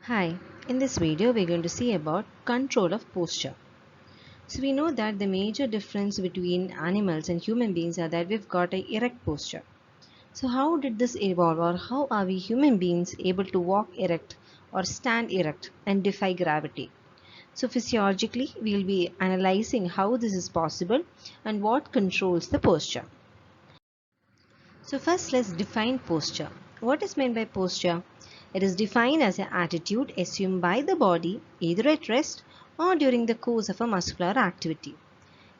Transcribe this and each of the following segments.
Hi, in this video we're going to see about control of posture. So we know that the major difference between animals and human beings are that we've got a erect posture. So how did this evolve, or how are we human beings able to walk erect or stand erect and defy gravity? So physiologically we'll be analyzing how this is possible and what controls the posture. So first let's define posture. What is meant by posture? It is defined as an attitude assumed by the body either at rest or during the course of a muscular activity,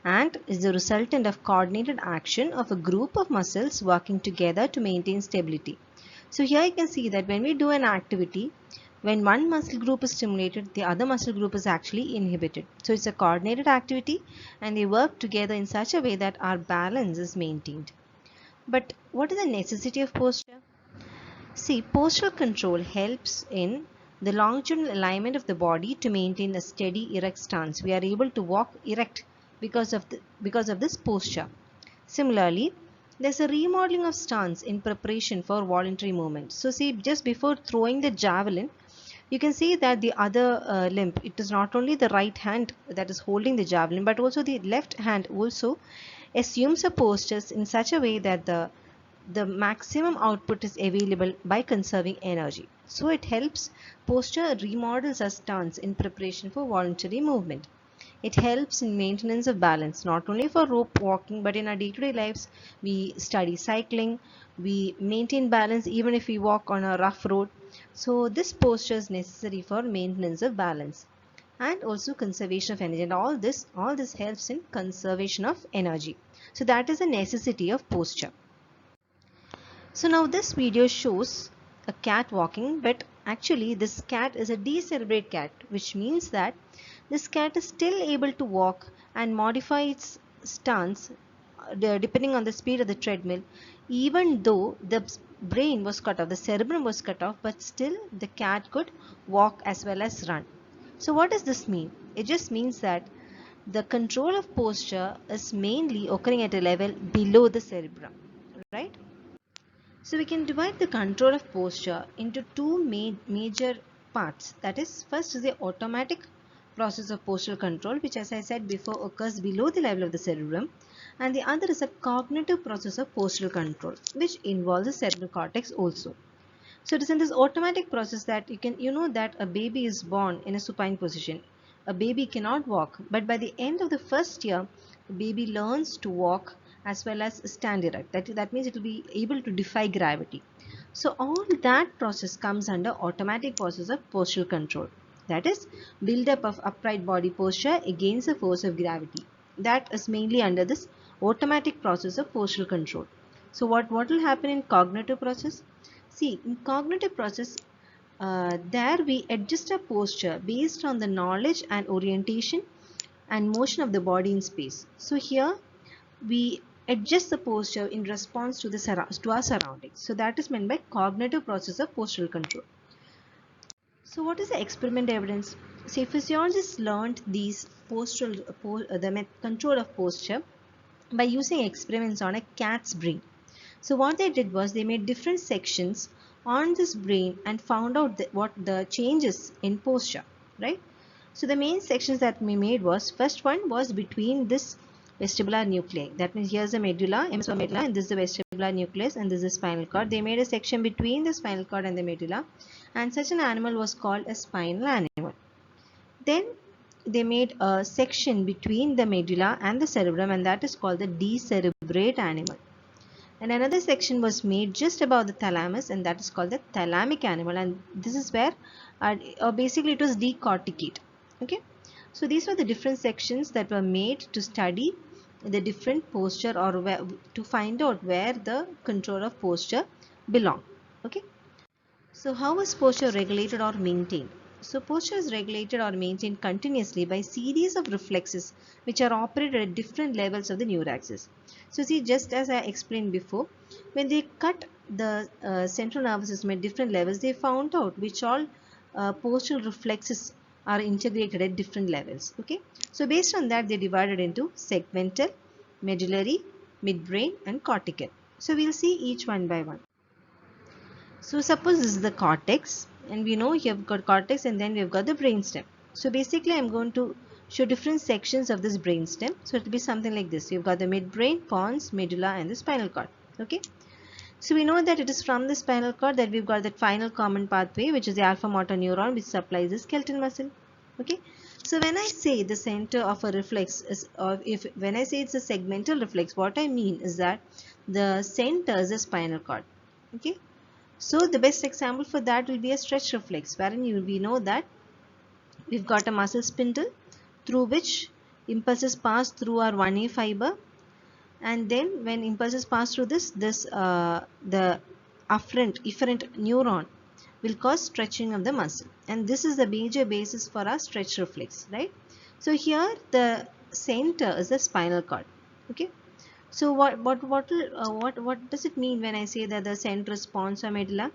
and is the resultant of coordinated action of a group of muscles working together to maintain stability. So here you can see that when we do an activity, when one muscle group is stimulated, the other muscle group is actually inhibited. So it's a coordinated activity and they work together in such a way that our balance is maintained. But what is the necessity of posture? See, postural control helps in the longitudinal alignment of the body to maintain a steady erect stance. We are able to walk erect because of this posture. Similarly, there's a remodeling of stance in preparation for voluntary movement. So see, just before throwing the javelin, you can see that the other limb, it is not only the right hand that is holding the javelin, but also the left hand also assumes a posture in such a way that the maximum output is available by conserving energy. So it helps posture remodels our stance in preparation for voluntary movement. It helps in maintenance of balance, not only for rope walking, but in our day-to-day lives. We study cycling, we maintain balance even if we walk on a rough road. So this posture is necessary for maintenance of balance and also conservation of energy. And all this helps in conservation of energy. So that is a necessity of posture. So now this video shows a cat walking, but actually this cat is a decerebrate cat, which means that this cat is still able to walk and modify its stance depending on the speed of the treadmill, even though the brain was cut off, the cerebrum was cut off, but still the cat could walk as well as run. So what does this mean? It just means that the control of posture is mainly occurring at a level below the cerebrum, right? So we can divide the control of posture into two major parts. That is, first is the automatic process of postural control, which as I said before occurs below the level of the cerebrum, and the other is a cognitive process of postural control, which involves the cerebral cortex also. So it is in this automatic process that you know that a baby is born in a supine position. A baby cannot walk, but by the end of the first year, the baby learns to walk as well as stand erect. That means it will be able to defy gravity. So all that process comes under automatic process of postural control. That is build up of upright body posture against the force of gravity. That is mainly under this automatic process of postural control. So what will happen in cognitive process? See, in cognitive process, there we adjust our posture based on the knowledge and orientation and motion of the body in space. So here we adjust the posture in response to to our surroundings. So that is meant by cognitive process of postural control. So what is the experiment evidence? See, physiologists learned these control of posture by using experiments on a cat's brain. So what they did was they made different sections on this brain and found out what the changes in posture, right? So the main sections that we made was, first one was between this vestibular nuclei. That means here's the medulla, medulla, and this is the vestibular nucleus, and this is the spinal cord. They made a section between the spinal cord and the medulla, and such an animal was called a spinal animal. Then they made a section between the medulla and the cerebrum, and that is called the decerebrate animal. And another section was made just above the thalamus, and that is called the thalamic animal, and this is where basically it was decorticate. Okay, so these were the different sections that were made to study the different posture, or to find out where the control of posture belong. Okay, so how is posture regulated or maintained? So posture is regulated or maintained continuously by series of reflexes which are operated at different levels of the neuraxis. So see, just as I explained before, when they cut the central nervous system at different levels, they found out which all postural reflexes are integrated at different levels. Okay, so based on that, they divided into segmental, medullary, midbrain, and cortical. So we'll see each one by one. So suppose this is the cortex, and we know you've got cortex and then we've got the brainstem. So basically I'm going to show different sections of this brainstem. So it will be something like this. You've got the midbrain, pons, medulla and the spinal cord. Okay. So we know that it is from the spinal cord that we've got that final common pathway, which is the alpha motor neuron, which supplies the skeletal muscle. Okay. So when I say the center of a reflex is, or if when I say it's a segmental reflex, what I mean is that the center is the spinal cord. Okay. So the best example for that will be a stretch reflex, wherein we know that we've got a muscle spindle through which impulses pass through our 1A fiber, and then when impulses pass through the efferent neuron will cause stretching of the muscle, and this is the major basis for our stretch reflex, right? So here the center is the spinal cord. Okay. So what does it mean when I say that the center is pons or medulla?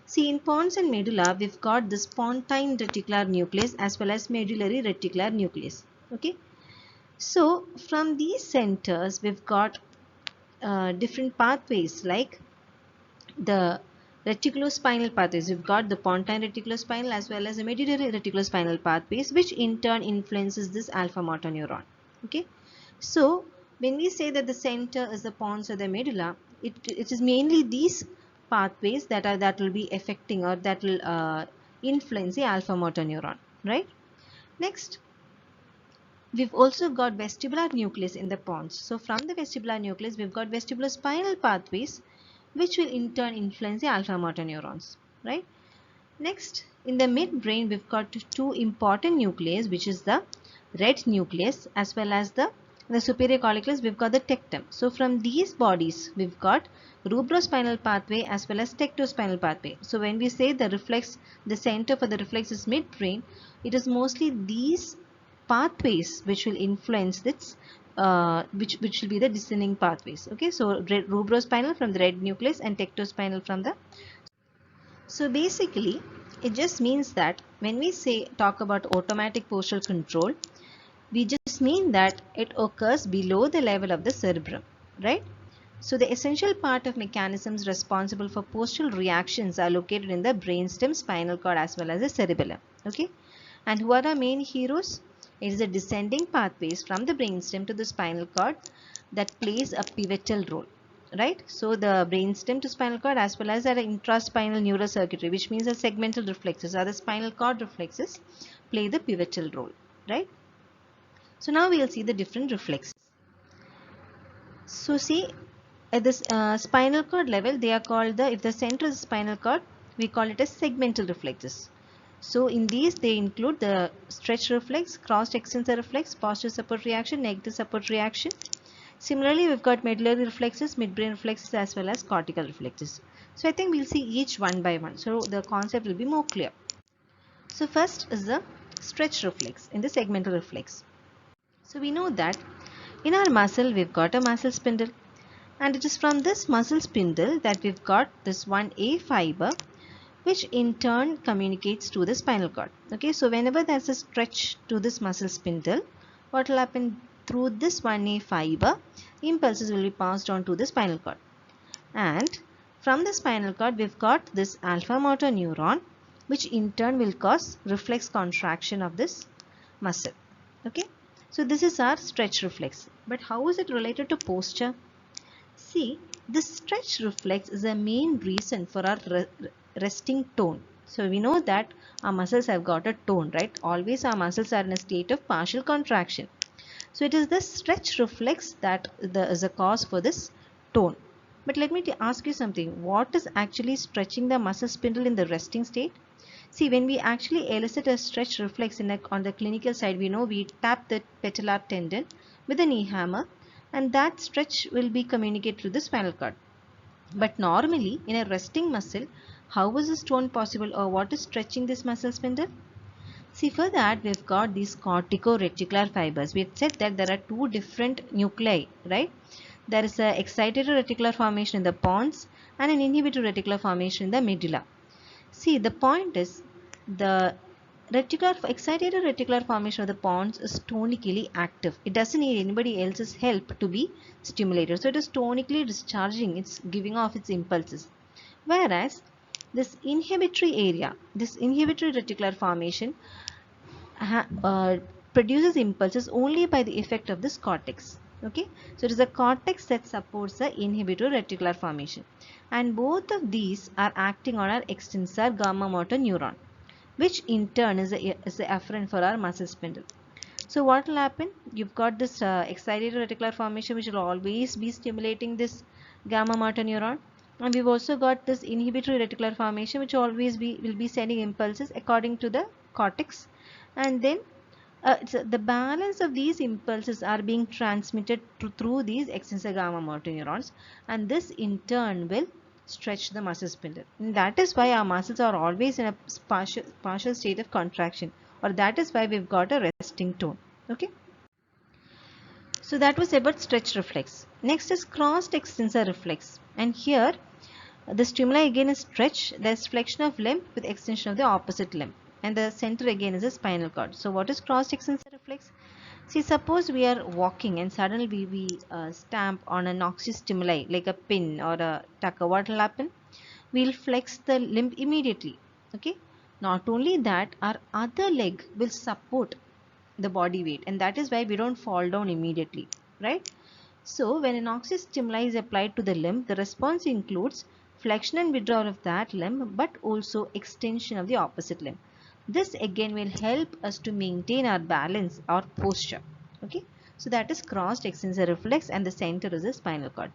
See, in pons and medulla, we've got this pontine reticular nucleus as well as medullary reticular nucleus. Okay. So from these centers, we've got different pathways like the reticulospinal pathways. We've got the pontine reticulospinal as well as the medullary reticulospinal pathways, which in turn influences this alpha motor neuron. Okay. So when we say that the center is the pons or the medulla, it is mainly these pathways that will be affecting or that will influence the alpha motor neuron, right? Next, we've also got vestibular nucleus in the pons. So from the vestibular nucleus, we've got vestibulospinal pathways, which will in turn influence the alpha motor neurons, right? Next, in the midbrain, we've got two important nuclei, which is the red nucleus as well as the superior colliculus. We've got the tectum. So from these bodies, we've got rubrospinal pathway as well as tectospinal pathway. So when we say the reflex, the center for the reflex is midbrain, it is mostly these pathways which will influence this, which will be the descending pathways. Okay, so rubrospinal from the red nucleus and tectospinal from the. So basically, it just means that when we say talk about automatic postural control, we just mean that it occurs below the level of the cerebrum, right? So the essential part of mechanisms responsible for postural reactions are located in the brainstem, spinal cord as well as the cerebellum. Okay, and who are our main heroes? It is the descending pathways from the brainstem to the spinal cord that plays a pivotal role. Right, so the brainstem to spinal cord as well as the intraspinal neural circuitry, which means the segmental reflexes or the spinal cord reflexes, play the pivotal role, right? So now we'll see the different reflexes. So see, at this spinal cord level, they are called if the center is spinal cord, we call it as segmental reflexes. So in these, they include the stretch reflex, cross extensor reflex, positive support reaction, negative support reaction. Similarly, we've got medullary reflexes, midbrain reflexes as well as cortical reflexes. So I think we'll see each one by one. So the concept will be more clear. So first is the stretch reflex in the segmental reflex. So we know that in our muscle, we've got a muscle spindle, and it is from this muscle spindle that we've got this 1A fiber, which in turn communicates to the spinal cord. Okay, so whenever there's a stretch to this muscle spindle, what will happen? Through this 1A fiber, impulses will be passed on to the spinal cord. And from the spinal cord, we've got this alpha motor neuron, which in turn will cause reflex contraction of this muscle. Okay, so this is our stretch reflex. But how is it related to posture? See, this stretch reflex is a main reason for our resting tone. So we know that our muscles have got a tone, right? Always our muscles are in a state of partial contraction. So it is the stretch reflex that is a cause for this tone. But let me ask you something. What is actually stretching the muscle spindle in the resting state? See, when we actually elicit a stretch reflex on the clinical side, we know we tap the patellar tendon with a knee hammer, and that stretch will be communicated to the spinal cord. But normally, in a resting muscle, how is this tone possible, or what is stretching this muscle spindle? See, for that we've got these cortico-reticular fibers. We had said that there are two different nuclei, right? There is an excitatory reticular formation in the pons and an inhibitory reticular formation in the medulla. See, the point is the excitatory reticular formation of the pons is tonically active. It doesn't need anybody else's help to be stimulated. So it is tonically discharging, it's giving off its impulses. Whereas this inhibitory area, this inhibitory reticular formation produces impulses only by the effect of this cortex. Okay, so it is the cortex that supports the inhibitory reticular formation, and both of these are acting on our extensor gamma motor neuron, which in turn is the afferent for our muscle spindle. So what will happen? You've got this excited reticular formation which will always be stimulating this gamma motor neuron, and we've also got this inhibitory reticular formation which always will be sending impulses according to the cortex, and then so the balance of these impulses are being transmitted through these extensor gamma motor neurons, and this in turn will stretch the muscle spindle. And that is why our muscles are always in a partial state of contraction, or that is why we've got a resting tone. Okay. So that was about stretch reflex. Next is crossed extensor reflex, and here the stimuli again is stretch. There's flexion of limb with extension of the opposite limb, and the center again is the spinal cord. So what is crossed extensor reflex? See, suppose we are walking and suddenly we stamp on a noxious stimuli like a pin or a tucker. What will happen? We'll flex the limb immediately. Okay. Not only that, our other leg will support the body weight, and that is why we don't fall down immediately, right? So when an noxious stimuli is applied to the limb, the response includes flexion and withdrawal of that limb, but also extension of the opposite limb. This again will help us to maintain our balance or posture. Okay, so that is crossed extensor reflex, and the center is the spinal cord.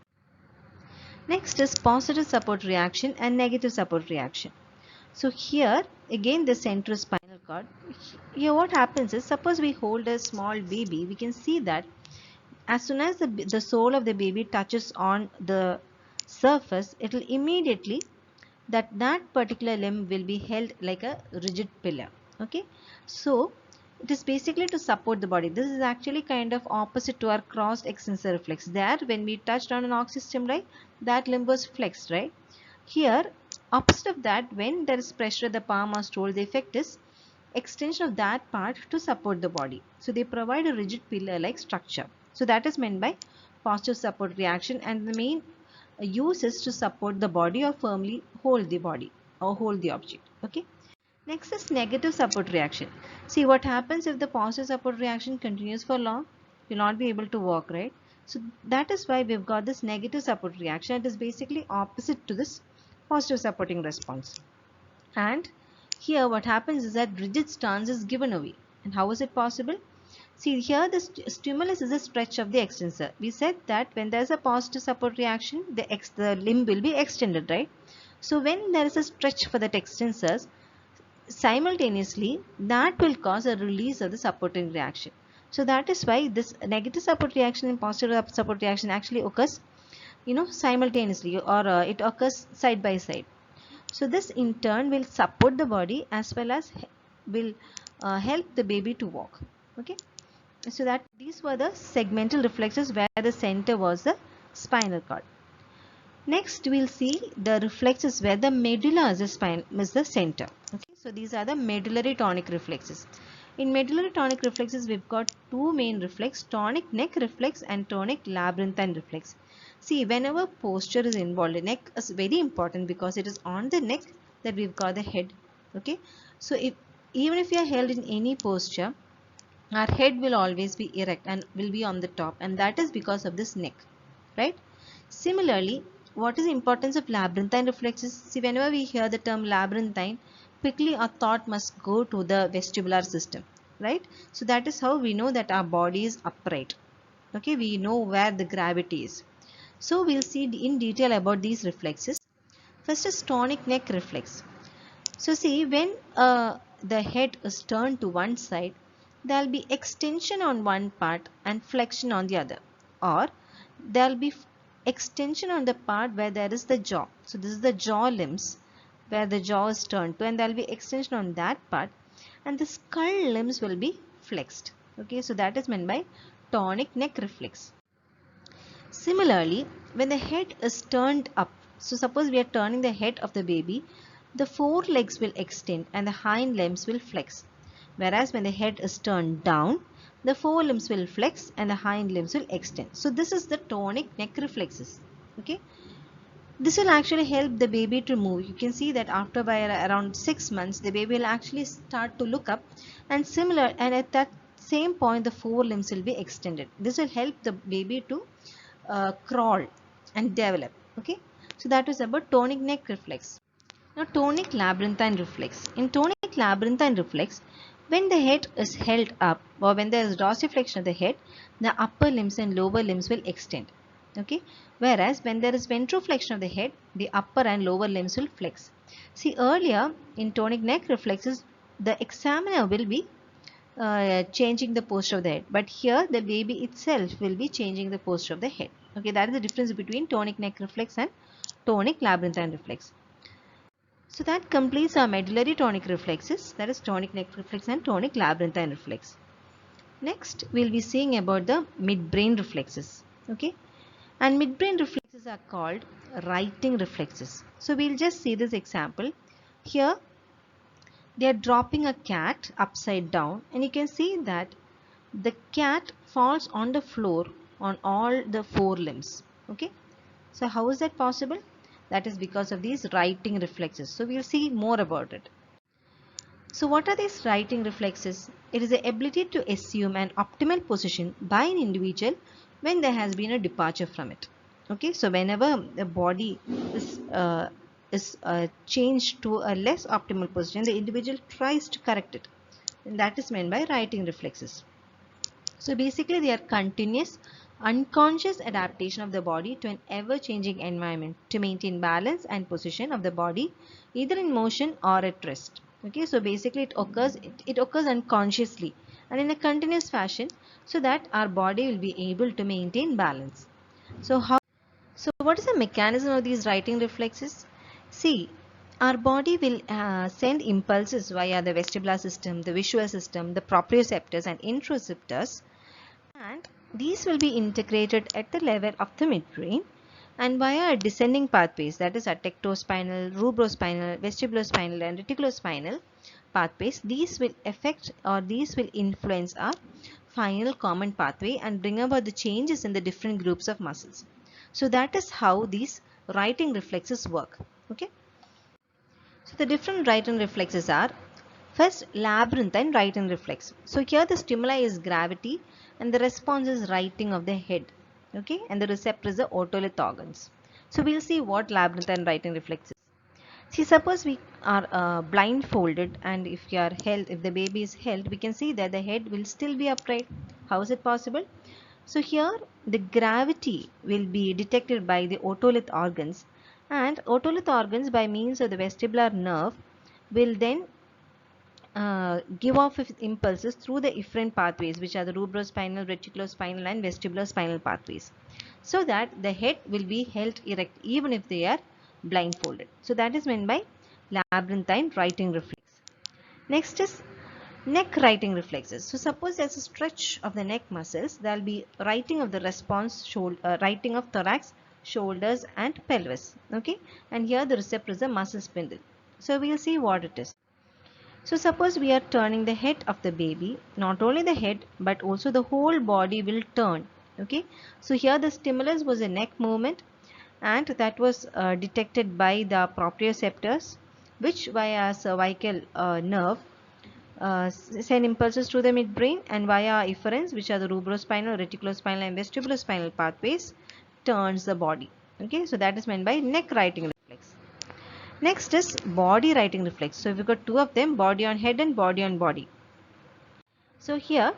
Next is positive support reaction and negative support reaction. So here again the center is spinal cord. Here what happens is, suppose we hold a small baby, we can see that as soon as the sole of the baby touches on the surface, it will immediately that particular limb will be held like a rigid pillar. Okay, so it is basically to support the body. This is actually kind of opposite to our crossed extensor reflex. There when we touched on an oxys stimuli, that limb was flexed, right? Here opposite of that, when there is pressure at the palm or stole, the effect is extension of that part to support the body. So they provide a rigid pillar like structure. So that is meant by positive support reaction, and the main use is to support the body or firmly hold the body or hold the object. Okay. Next is negative support reaction. See what happens if the positive support reaction continues for long, you'll not be able to walk, right? So that is why we've got this negative support reaction. It is basically opposite to this positive supporting response. And here what happens is that rigid stance is given away. And how is it possible? See here the stimulus is a stretch of the extensor. We said that when there is a positive support reaction, the limb will be extended, right? So when there is a stretch for the extensors, simultaneously that will cause a release of the supporting reaction. So that is why this negative support reaction and positive support reaction actually occurs, simultaneously, or it occurs side by side. So this in turn will support the body as well as will help the baby to walk. Okay. So that these were the segmental reflexes where the center was the spinal cord. Next we'll see the reflexes where the medulla is the center. Okay. So these are the medullary tonic reflexes. In medullary tonic reflexes, we've got two main reflex, tonic neck reflex and tonic labyrinthine reflex. See, whenever posture is involved, the neck is very important because it is on the neck that we've got the head. Okay. So even if you are held in any posture, our head will always be erect and will be on the top, and that is because of this neck, right? Similarly, what is the importance of labyrinthine reflexes? See, whenever we hear the term labyrinthine, quickly our thought must go to the vestibular system, right? So that is how we know that our body is upright. Okay, we know where the gravity is. So we'll see in detail about these reflexes. First is tonic neck reflex. So see, when the head is turned to one side, there will be extension on one part and flexion on the other, or there will be extension on the part where there is the jaw. So this is the jaw limbs where the jaw is turned to, and there will be extension on that part, and the skull limbs will be flexed. Okay, so that is meant by tonic neck reflex. Similarly, when the head is turned up, so suppose we are turning the head of the baby, the forelegs will extend and the hind limbs will flex. Whereas when the head is turned down, the forelimbs will flex and the hind limbs will extend. So this is the tonic neck reflexes. Okay. This will actually help the baby to move. You can see that after by around 6 months, the baby will actually start to look up, and similar, and at that same point the forelimbs will be extended. This will help the baby to crawl and develop. Okay, so that was about tonic neck reflex. Now tonic labyrinthine reflex. In tonic labyrinthine reflex, when the head is held up or when there is dorsiflexion of the head, the upper limbs and lower limbs will extend. Okay, whereas when there is ventroflexion of the head, the upper and lower limbs will flex. See, earlier in tonic neck reflexes, the examiner will be changing the posture of the head, but here the baby itself will be changing the posture of the head. Okay, that is the difference between tonic neck reflex and tonic labyrinthine reflex. So that completes our medullary tonic reflexes, that is tonic neck reflex and tonic labyrinthine reflex. Next, we'll be seeing about the midbrain reflexes. Okay, and midbrain reflexes are called writing reflexes. So we'll just see this example. Here, they are dropping a cat upside down, and you can see that the cat falls on the floor on all the four limbs. Okay, so how is that possible? That is because of these writing reflexes. So we'll see more about it. So what are these writing reflexes? It is the ability to assume an optimal position by an individual when there has been a departure from it. Okay, so whenever the body is changed to a less optimal position, the individual tries to correct it. And that is meant by writing reflexes. So basically they are continuous, unconscious adaptation of the body to an ever-changing environment to maintain balance and position of the body either in motion or at rest. Okay, so basically it occurs unconsciously and in a continuous fashion so that our body will be able to maintain balance. So what is the mechanism of these writing reflexes? See, our body will send impulses via the vestibular system, the visual system, the proprioceptors and interoceptors, and these will be integrated at the level of the midbrain and via descending pathways, that is atectospinal, rubrospinal, vestibulospinal and reticulospinal pathways. These will affect or these will influence our final common pathway and bring about the changes in the different groups of muscles. So that is how these writing reflexes work. Okay. So the different writing reflexes are: first, labyrinthine writing reflex. So here the stimuli is gravity and the response is writing of the head. Okay, and the receptor is the otolith organs. So we'll see what labyrinthine writing reflex is. See, suppose we are blindfolded, and if you are held, if the baby is held, we can see that the head will still be upright. How is it possible? So here the gravity will be detected by the otolith organs, and otolith organs by means of the vestibular nerve will then give off impulses through the efferent pathways, which are the rubrospinal, reticulospinal and vestibulospinal pathways, so that the head will be held erect even if they are blindfolded. So that is meant by labyrinthine writing reflex. Next is neck writing reflexes. So suppose there's a stretch of the neck muscles, there will be writing of the response, writing of thorax, shoulders and pelvis. Okay, and here the receptor is a muscle spindle. So we will see what it is. So suppose we are turning the head of the baby, not only the head but also the whole body will turn. Okay, so here the stimulus was a neck movement, and that was detected by the proprioceptors, which via cervical nerve send impulses to the midbrain, and via efferents, which are the rubrospinal, reticulospinal and vestibulospinal pathways, turns the body. Okay, so that is meant by neck writing reflex. Next is body writing reflex. So we've got two of them, body on head and body on body. So here,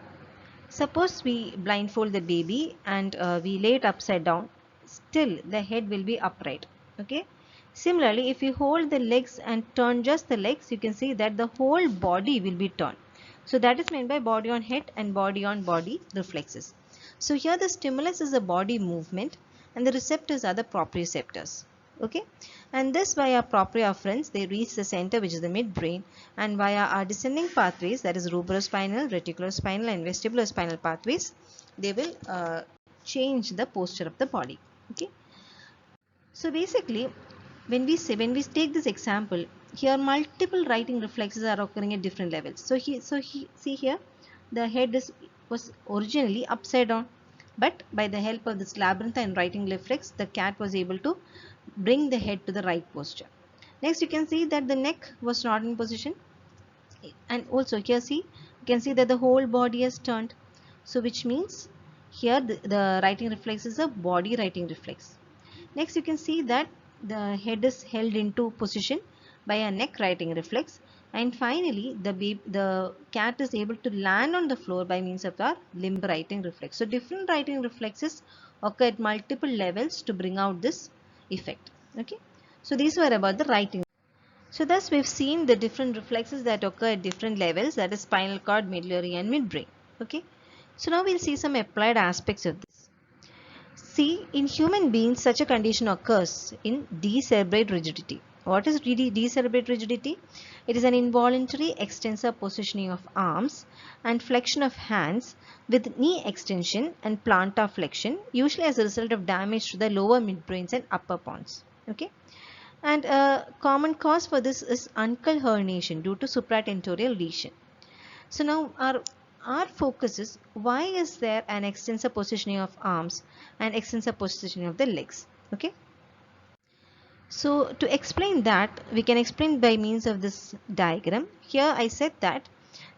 suppose we blindfold the baby and we lay it upside down, still the head will be upright. Okay. Similarly, if you hold the legs and turn just the legs, you can see that the whole body will be turned. So that is meant by body on head and body on body reflexes. So here the stimulus is a body movement and the receptors are the proprioceptors. Okay, and this via proprioceptors they reach the center, which is the midbrain, and via our descending pathways, that is rubrospinal, reticulospinal and vestibulospinal pathways, they will change the posture of the body. Okay, so basically when we take this example, here multiple writing reflexes are occurring at different levels. So see here the head was originally upside down, but by the help of this labyrinthine writing reflex, the cat was able to bring the head to the right posture. Next, you can see that the neck was not in position, and also here see, you can see that the whole body has turned. So which means here the writing reflex is a body writing reflex. Next, you can see that the head is held into position by a neck writing reflex, and finally the cat is able to land on the floor by means of our limb writing reflex. So different writing reflexes occur at multiple levels to bring out this effect. Okay, so these were about the writing. So thus we've seen the different reflexes that occur at different levels, that is spinal cord, medullary and midbrain. Okay, so now we'll see some applied aspects of this. See, in human beings, such a condition occurs in decerebrate rigidity. What is decerebrate rigidity? It is an involuntary extensor positioning of arms and flexion of hands with knee extension and plantar flexion, usually as a result of damage to the lower midbrains and upper pons. Okay. And a common cause for this is uncal herniation due to supratentorial lesion. So now our focus is, why is there an extensor positioning of arms and extensor positioning of the legs? Okay. So to explain that, we can explain by means of this diagram. Here I said that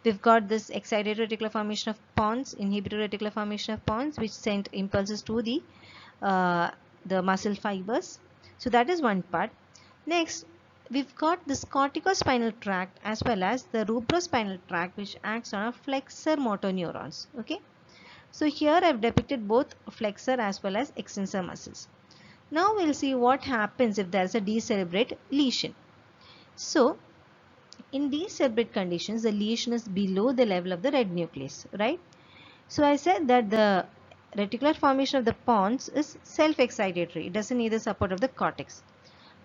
we've got this excitatory reticular formation of pons, inhibitory reticular formation of pons, which send impulses to the muscle fibers. So that is one part. Next, we've got this corticospinal tract as well as the rubrospinal tract, which acts on a flexor motor neurons. Okay. So here I've depicted both flexor as well as extensor muscles. Now we'll see what happens if there's a decerebrate lesion. So in decerebrate conditions, the lesion is below the level of the red nucleus, right? So I said that the reticular formation of the pons is self-excitatory. It doesn't need the support of the cortex.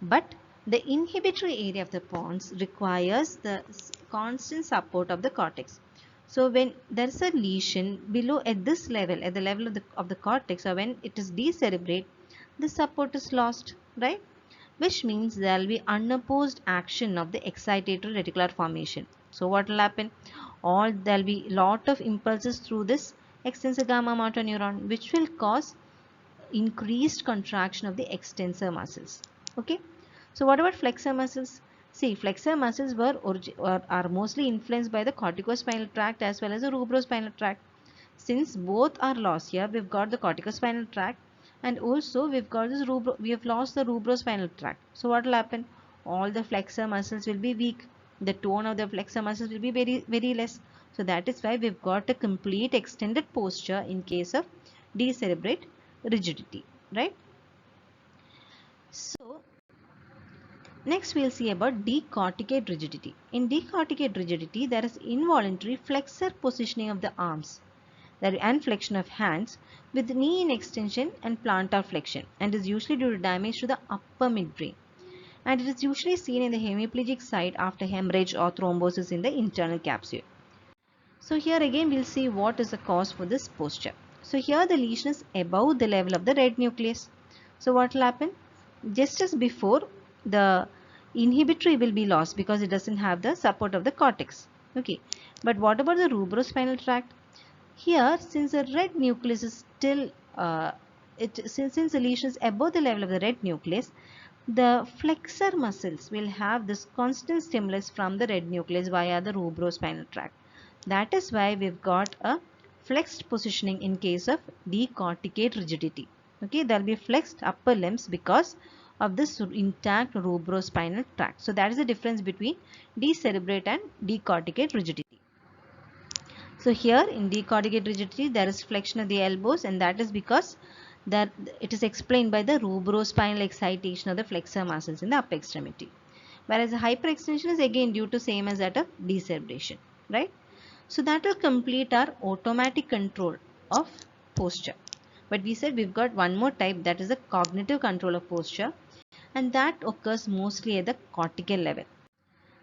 But the inhibitory area of the pons requires the constant support of the cortex. So when there is a lesion below at this level, at the level of the cortex, or when it is decerebrate, the support is lost, right? Which means there will be unopposed action of the excitatory reticular formation. So what will happen? There will be lot of impulses through this extensor gamma motor neuron, which will cause increased contraction of the extensor muscles. Okay. So what about flexor muscles? See, flexor muscles are mostly influenced by the corticospinal tract as well as the rubrospinal tract. Since both are lost, here we've got the corticospinal tract, and also we've got this we have lost the rubrospinal tract. So what will happen? All the flexor muscles will be weak. The tone of the flexor muscles will be very less. So that is why we've got a complete extended posture in case of decerebrate rigidity, right? So next we'll see about decorticate rigidity. In decorticate rigidity, there is involuntary flexor positioning of the arms and flexion of hands with knee in extension and plantar flexion, and is usually due to damage to the upper midbrain. And it is usually seen in the hemiplegic site after hemorrhage or thrombosis in the internal capsule. So here again we'll see what is the cause for this posture. So here the lesion is above the level of the red nucleus. So what will happen? Just as before, the inhibitory will be lost because it doesn't have the support of the cortex. Okay. But what about the rubrospinal tract? Here, since the red nucleus is still, since the lesion is above the level of the red nucleus, the flexor muscles will have this constant stimulus from the red nucleus via the rubrospinal tract. That is why we've got a flexed positioning in case of decorticate rigidity. Okay, there will be flexed upper limbs because of this intact rubrospinal tract. So that is the difference between decerebrate and decorticate rigidity. So here in decorticate rigidity, there is flexion of the elbows, and that is because that it is explained by the rubrospinal excitation of the flexor muscles in the upper extremity. Whereas the hyperextension is again due to same as that of decerebration, right? So that will complete our automatic control of posture. But we said we've got one more type, that is the cognitive control of posture, and that occurs mostly at the cortical level.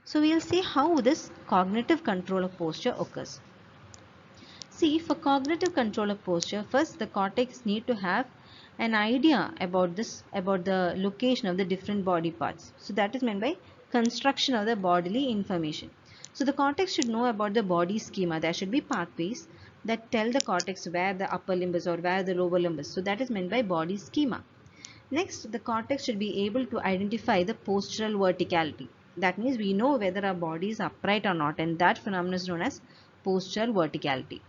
So we'll see how this cognitive control of posture occurs. See, for cognitive control of posture, first the cortex need to have an idea about the location of the different body parts. So that is meant by construction of the bodily information. So the cortex should know about the body schema. There should be pathways that tell the cortex where the upper limb is or where the lower limb is. So that is meant by body schema. Next, the cortex should be able to identify the postural verticality. That means we know whether our body is upright or not, and that phenomenon is known as postural verticality.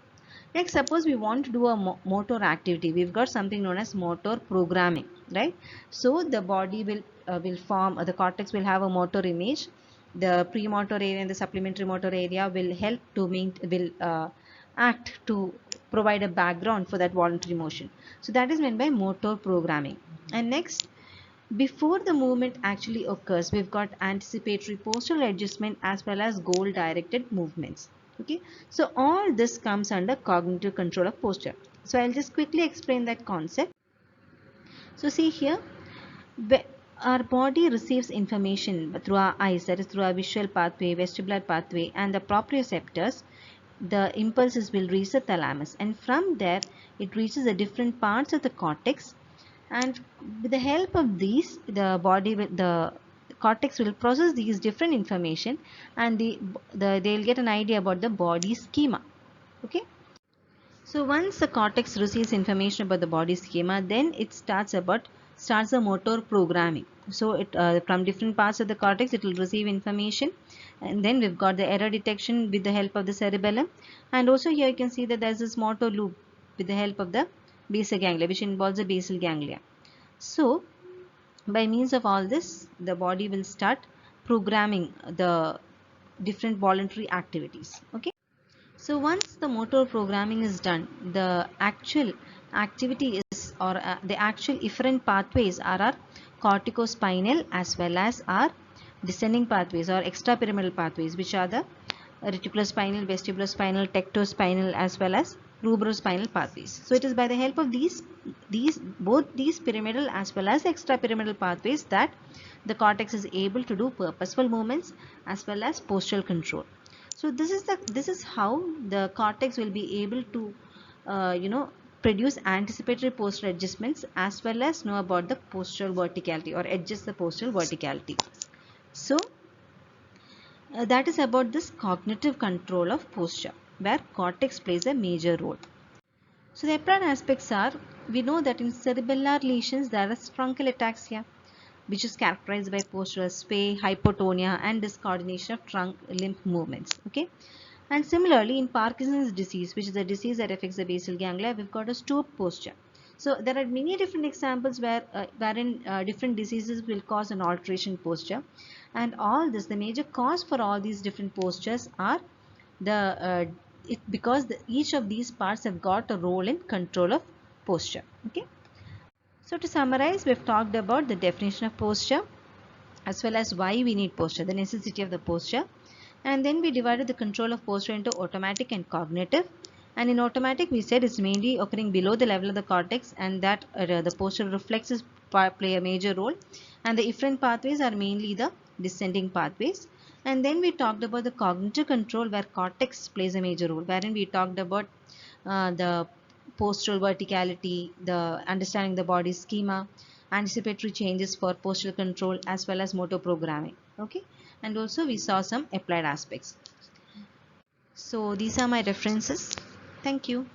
Next, suppose we want to do a motor activity. We've got something known as motor programming, right? So the body will form, the cortex will have a motor image. The premotor area and the supplementary motor area will help to act to provide a background for that voluntary motion. So that is meant by motor programming. And next, before the movement actually occurs, we've got anticipatory postural adjustment as well as goal directed movements. Okay, so all this comes under cognitive control of posture. So I'll just quickly explain that concept. So see here, our body receives information through our eyes, that is through our visual pathway, vestibular pathway, and the proprioceptors. The impulses will reach the thalamus, and from there it reaches the different parts of the cortex, and with the help of these, the cortex will process these different information, and they'll get an idea about the body schema. Okay, so once the cortex receives information about the body schema, then it starts the motor programming. So it from different parts of the cortex it will receive information, and then we've got the error detection with the help of the cerebellum, and also here you can see that there's this motor loop with the help of the basal ganglia, which involves the basal ganglia. So by means of all this, the body will start programming the different voluntary activities. Okay, so once the motor programming is done, the actual activity is, or the actual efferent pathways are our corticospinal as well as our descending pathways or extrapyramidal pathways, which are the reticulospinal, vestibulospinal, tectospinal as well as rubrospinal pathways. So it is by the help of both these pyramidal as well as extrapyramidal pathways that the cortex is able to do purposeful movements as well as postural control. So this is how the cortex will be able to produce anticipatory postural adjustments as well as know about the postural verticality or adjust the postural verticality. So that is about this cognitive control of posture, where cortex plays a major role. So the apparent aspects are, we know that in cerebellar lesions there is truncal ataxia, which is characterized by postural sway, hypotonia and discoordination of trunk limb movements. Okay, and similarly in Parkinson's disease, which is a disease that affects the basal ganglia, we've got a stoop posture. So there are many different examples wherein different diseases will cause an alteration posture, and all this, the major cause for all these different postures are because each of these parts have got a role in control of posture. Okay. So to summarize, we've talked about the definition of posture as well as why we need posture, the necessity of the posture, and then we divided the control of posture into automatic and cognitive. And in automatic, we said it's mainly occurring below the level of the cortex, and that the postural reflexes play a major role, and the efferent pathways are mainly the descending pathways. And then we talked about the cognitive control, where cortex plays a major role, wherein we talked about the postural verticality, the understanding the body schema, anticipatory changes for postural control as well as motor programming. Okay, and also we saw some applied aspects. So these are my references. Thank you.